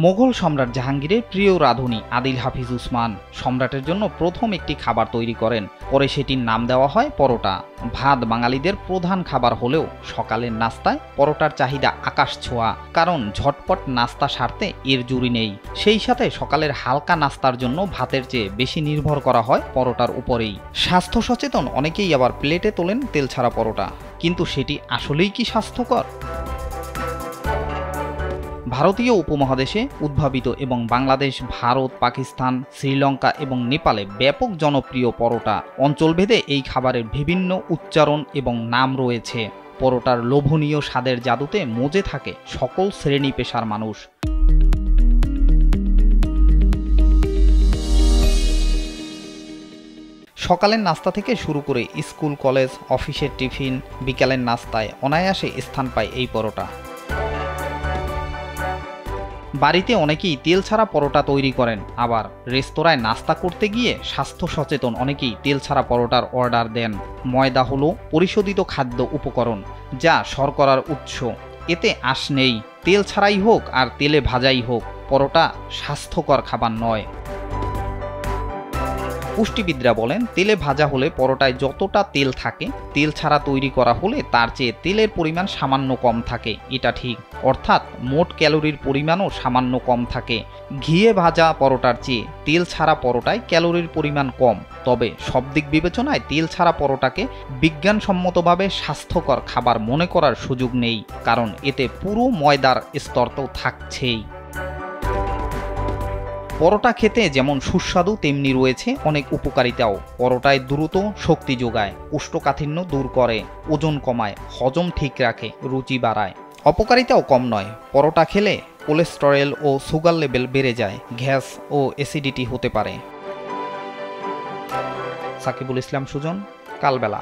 মোগল সম্রাট জাহাঙ্গীরের প্রিয় রাঁধুনি আদিল হাফিজ উসমান সম্রাটের জন্য প্রথম একটি খাবার তৈরি করেন। পরে সেটির নাম দেওয়া হয় পরোটা। ভাত বাঙালিদের প্রধান খাবার হলেও সকালের নাস্তায় পরোটার চাহিদা আকাশ ছোঁয়া, কারণ ঝটপট নাস্তা সারতে এর জুড়ি নেই। সেই সাথে সকালের হালকা নাস্তার জন্য ভাতের চেয়ে বেশি নির্ভর করা হয় পরোটার উপরেই। স্বাস্থ্য সচেতন অনেকেই আবার প্লেটে তোলেন তেল ছাড়া পরোটা, কিন্তু সেটি আসলেই কি স্বাস্থ্যকর? ভারতীয় উপমহাদেশে উদ্ভাবিত এবং বাংলাদেশ, ভারত, পাকিস্তান, শ্রীলঙ্কা এবং নেপালে ব্যাপক জনপ্রিয় পরোটা। অঞ্চলভেদে এই খাবারের বিভিন্ন উচ্চারণ এবং নাম রয়েছে। পরোটার লোভনীয় স্বাদের জাদুতে মজে থাকে সকল শ্রেণী পেশার মানুষ। সকালের নাস্তা থেকে শুরু করে স্কুল, কলেজ, অফিসের টিফিন, বিকালের নাস্তায় অনায়াসে স্থান পায় এই পরোটা। বাড়িতে অনেকেই তেল ছাড়া পরোটা তৈরি করেন, আবার রেস্তোরাঁয় নাস্তা করতে গিয়ে স্বাস্থ্য সচেতন অনেকেই তেল ছাড়া পরোটার অর্ডার দেন। ময়দা হলো পরিশোধিত খাদ্য উপকরণ, যা শর্করার উৎস। এতে আঁশ নেই। তেল ছাড়াই হোক আর তেলে ভাজাই হোক, পরোটা স্বাস্থ্যকর খাবার নয়। পুষ্টিবিদরা বলেন, তেলে ভাজা হলে পরোটায় যতটা তেল থাকে, তেল ছাড়া তৈরি করা হলে তার চেয়ে তেলের পরিমাণ সামান্য কম থাকে। এটা ঠিক, অর্থাৎ মোট ক্যালোরির পরিমাণও সামান্য কম থাকে। ঘিয়ে ভাজা পরোটার চেয়ে তেল ছাড়া পরোটায় ক্যালোরির পরিমাণ কম। তবে সব দিক বিবেচনায় তেল ছাড়া পরোটাকে বিজ্ঞানসম্মতভাবে স্বাস্থ্যকর খাবার মনে করার সুযোগ নেই, কারণ এতে পুরো ময়দার স্তর তো থাকছেই। পরোটা খেতে যেমন সুস্বাদু, তেমনি রয়েছে অনেক উপকারিতাও। পরোটায় দ্রুত শক্তি যোগায়, কোষ্ঠকাঠিন্য দূর করে, ওজন কমায়, হজম ঠিক রাখে, রুচি বাড়ায়। অপকারিতাও কম নয়। পরোটা খেলে কোলেস্টেরল ও সুগার লেভেল বেড়ে যায়, গ্যাস ও অ্যাসিডিটি হতে পারে। সাকিবুল ইসলাম সুজন, কালবেলা।